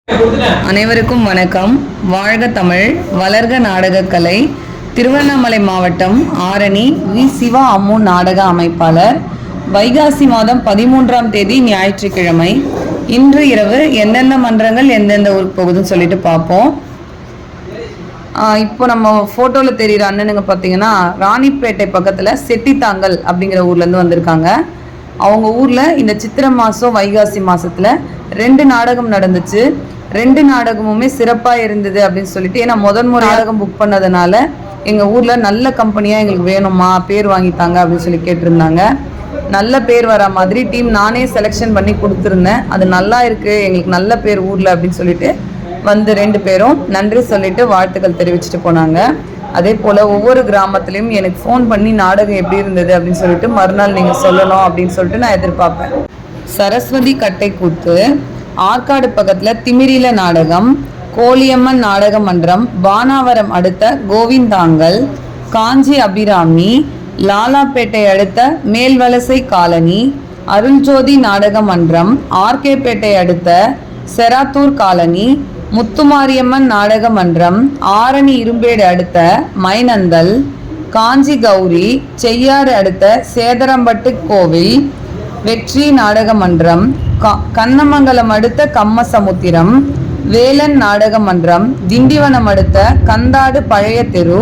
அனைவருக்கும் வணக்கம். வாழ்க தமிழ், வளர்க நாடகக்கலை. திருவண்ணாமலை மாவட்டம் ஆரணி வி. சிவா அம்மு நாடக அமைப்பாளர். வைகாசி மாதம் 13ஆம் தேதி ஞாயிற்றுக்கிழமை. இன்று இரவு எந்தெந்த மன்றங்கள் எந்தெந்த ஊருக்கு போகுதுன்னு சொல்லிட்டு பார்ப்போம். இப்போ நம்ம ஃபோட்டோவில் தெரிகிற அண்ணனுங்க பார்த்தீங்கன்னா ராணிப்பேட்டை பக்கத்தில் செட்டித்தாங்கல் அப்படிங்கிற ஊர்லேருந்து வந்திருக்காங்க. அவங்க ஊரில் இந்த சித்திரை மாதம் வைகாசி மாதத்தில் 2 நாடகம் நடந்துச்சு. 2 நாடகமுமே சிறப்பாக இருந்தது அப்படின்னு சொல்லிட்டு, ஏன்னா முதல் முறை நாடகம் புக் பண்ணதுனால எங்கள் ஊரில் நல்ல கம்பெனியாக எங்களுக்கு வேணுமா, பேர் வாங்கித்தாங்க அப்படின்னு சொல்லி கேட்டிருந்தாங்க. நல்ல பேர் வர மாதிரி டீம் நானே செலெக்ஷன் பண்ணி கொடுத்துருந்தேன். அது நல்லா இருக்குது, எங்களுக்கு நல்ல பேர் ஊரில் அப்படின்னு சொல்லிட்டு வந்து 2 பேரும் நன்றி சொல்லிட்டு வாழ்த்துக்கள் தெரிவிச்சுட்டு போனாங்க. அதே போல் ஒவ்வொரு கிராமத்துலேயும் எனக்கு ஃபோன் பண்ணி நாடகம் எப்படி இருந்தது அப்படின்னு சொல்லிட்டு மறுநாள் நீங்கள் சொல்லணும் அப்படின்னு சொல்லிட்டு நான் எதிர்பார்ப்பேன். சரஸ்வதி கட்டை கூத்து, ஆற்காடு பக்கத்தில் திமிரில நாடகம், கோலியம்மன் நாடக மன்றம், பானாவரம் அடுத்த கோவிந்தாங்கல், காஞ்சி அபிராமி, லாலாப்பேட்டை அடுத்த மேல்வலசை காலனி, அருள்ஜோதி நாடக மன்றம், ஆர்கேப்பேட்டை அடுத்த செராத்தூர் காலனி, முத்துமாரியம்மன் நாடக மன்றம், ஆரணி இரும்பேடு அடுத்த மைனந்தல், காஞ்சி கௌரி, செய்யாறு அடுத்த சேதரம்பட்டு கோவில், வெற்றி நாடக மன்றம், கண்ணமங்கலம் அடுத்த கம்மசமுத்திரம், வேலன் நாடக மன்றம், திண்டிவனம் அடுத்த கந்தாடு பழைய தெரு,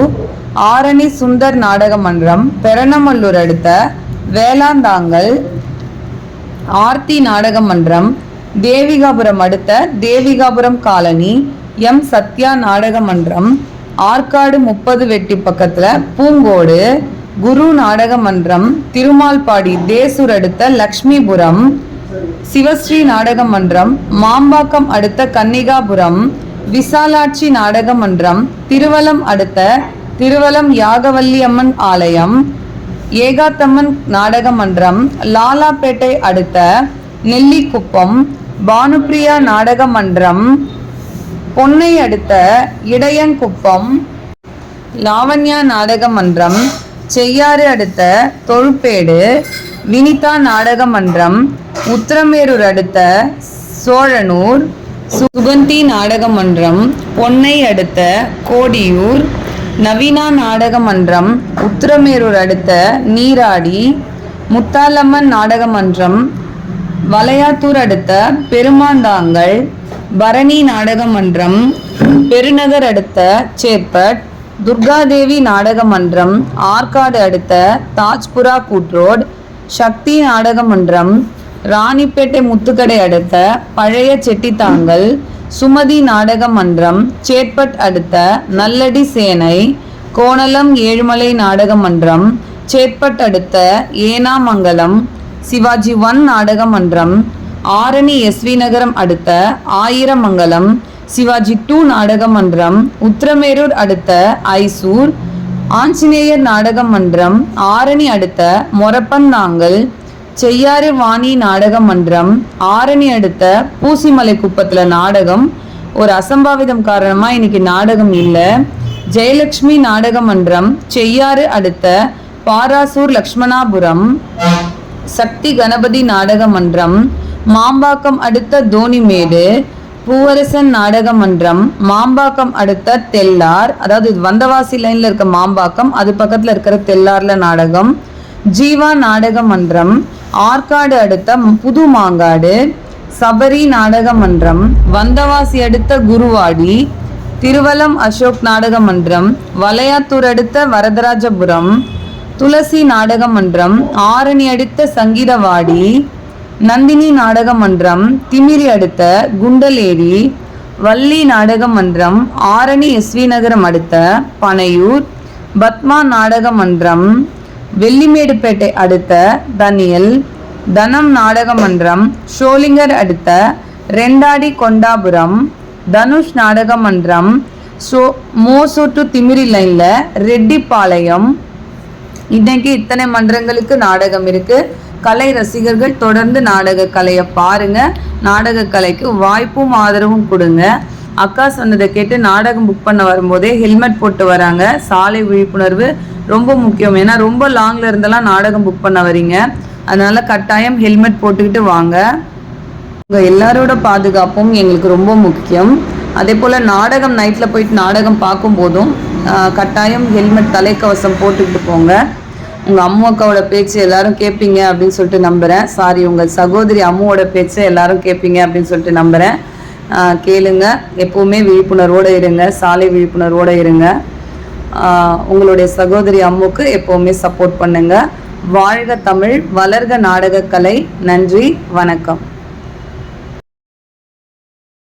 ஆரணி சுந்தர் நாடக மன்றம், பெரணமல்லூர் அடுத்த வேளாந்தாங்கல், ஆர்த்தி நாடக மன்றம், தேவிகாபுரம் அடுத்த தேவிகாபுரம் காலனி, எம் சத்யா நாடக மன்றம், ஆற்காடு 30 வெட்டி பக்கத்தில் பூங்கோடு, குரு நாடக மன்றம், திருமால்பாடி தேசூர் அடுத்த லக்ஷ்மிபுரம், சிவஸ்ரீ நாடக மன்றம், மாம்பாக்கம் அடுத்த கன்னிகாபுரம், விசாலாட்சி நாடக மன்றம், திருவலம் அடுத்த திருவலம் யாகவல்லி அம்மன் ஆலயம், ஏகாத்தம்மன் நாடக மன்றம், லாலாப்பேட்டை அடுத்த நெல்லிக்குப்பம், பானுப்பிரியா நாடக மன்றம், பொன்னை அடுத்த இடையங்குப்பம், லாவண்யா நாடக மன்றம், செய்யாறு அடுத்த தொழுப்பேடு, வினிதா நாடக மன்றம், உத்திரமேரூர் அடுத்த சோழனூர், சுகந்தி நாடக மன்றம், பொன்னை அடுத்த கோடியூர், நவீனா நாடக மன்றம், உத்திரமேரூர் அடுத்த நீராடி, முத்தாலம்மன் நாடக மன்றம், வளையாத்தூர் அடுத்த பெருமாந்தாங்கல், பரணி நாடக மன்றம், பெருநகர் அடுத்த சேப்பட், துர்காதேவி நாடக மன்றம், ஆற்காடு அடுத்த தாஜ்புரா கூட்ரோட், சக்தி நாடக மன்றம், ராணிப்பேட்டை முத்துக்கடை அடுத்த பழைய செட்டித்தாங்கல், சுமதி நாடக மன்றம், சேட்பட் அடுத்த நல்லடி சேனை, கோணலம் ஏழுமலை நாடக மன்றம், சேட்பட் அடுத்த ஏனாமங்கலம், சிவாஜி 1 நாடக மன்றம், ஆரணி எஸ்வி நகரம் அடுத்த ஆயிரமங்கலம், சிவாஜி 2 நாடக மன்றம், உத்திரமேரூர் அடுத்த ஐசூர், ஆஞ்சநேயர் நாடக மன்றம், ஆரணி அடுத்த மொரப்பந்தாங்கல், செய்யாறு வாணி நாடக மன்றம், ஆரணி அடுத்த பூசிமலை குப்பத்தில் நாடகம். ஒரு அசம்பாவிதம் காரணமாக இன்னைக்கு நாடகம் இல்லை. ஜெயலட்சுமி நாடக மன்றம், செய்யாறு அடுத்த பாராசூர் லக்ஷ்மணாபுரம், சக்தி கணபதி நாடக மன்றம், மாம்பாக்கம் அடுத்த தோனிமேடு, பூவரசன் நாடக மன்றம், மாம்பாக்கம் அடுத்த தெல்லார், அதாவது வந்தவாசி லைன்ல இருக்க மாம்பாக்கம், அது பக்கத்துல இருக்கிற தெல்லார்ல நாடகம், ஜீவா நாடக மன்றம், ஆற்காடு அடுத்த புது மாங்காடு, சபரி நாடக மன்றம், வந்தவாசி அடுத்த குருவாடி, திருவலம் அசோக் நாடக மன்றம், வளையாத்தூர் அடுத்த வரதராஜபுரம், துளசி நாடக மன்றம், ஆரணி அடுத்த சங்கீதவாடி, நந்தினி நாடக மன்றம், திமிரி அடுத்த குண்டலேரி, வள்ளி நாடக மன்றம், ஆரணி எஸ்வி நகரம் அடுத்த பனையூர், பத்மா நாடக மன்றம், வெள்ளிமேடுப்பேட்டை அடுத்த தனியல், தனம் நாடக மன்றம், ஷோலிங்கர் அடுத்த ரெண்டாடி கொண்டாபுரம், தனுஷ் நாடக மன்றம், மோசூர் டு திமிரி லைன்ல ரெட்டிப்பாளையம். இன்னைக்கு இத்தனை மன்றங்களுக்கு நாடகம் இருக்கு. கலை ரசிகர்கள் தொடர்ந்து நாடக கலையை பாருங்க. நாடக கலைக்கு வாய்ப்பும் ஆதரவும் கொடுங்க. அக்கா சொன்னதை கேட்டு நாடகம் புக் பண்ண வரும்போதே ஹெல்மெட் போட்டு வராங்க. சாலை விழிப்புணர்வு ரொம்ப முக்கியம். ஏன்னா ரொம்ப லாங்ல இருந்தெல்லாம் நாடகம் புக் பண்ண வரீங்க. அதனால கட்டாயம் ஹெல்மெட் போட்டுக்கிட்டு வாங்க. உங்கள் எல்லாரோட பாதுகாப்பும் எங்களுக்கு ரொம்ப முக்கியம். அதே போல் நாடகம் நைட்டில் போயிட்டு நாடகம் பார்க்கும்போதும் கட்டாயம் ஹெல்மெட் தலைக்கவசம் போட்டுக்கிட்டு போங்க. உங்கள் அம்மாக்காவோட பேச்சு எல்லாரும் கேட்பீங்க அப்படின்னு சொல்லிட்டு நம்புகிறேன். சாரி, உங்கள் சகோதரி அம்மாவோட பேச்சு எல்லாரும் கேட்பீங்க அப்படின்னு சொல்லிட்டு நம்புகிறேன். கேளுங்க. எப்போவுமே விழிப்புணர்வோடு இருங்க, சாலை விழிப்புணர்வோடு இருங்க. உங்களுடைய சகோதரி அம்முக்கு எப்போவுமே சப்போர்ட் பண்ணுங்க. வாழ்க தமிழ், வளர்க நாடகக்கலை. நன்றி, வணக்கம்.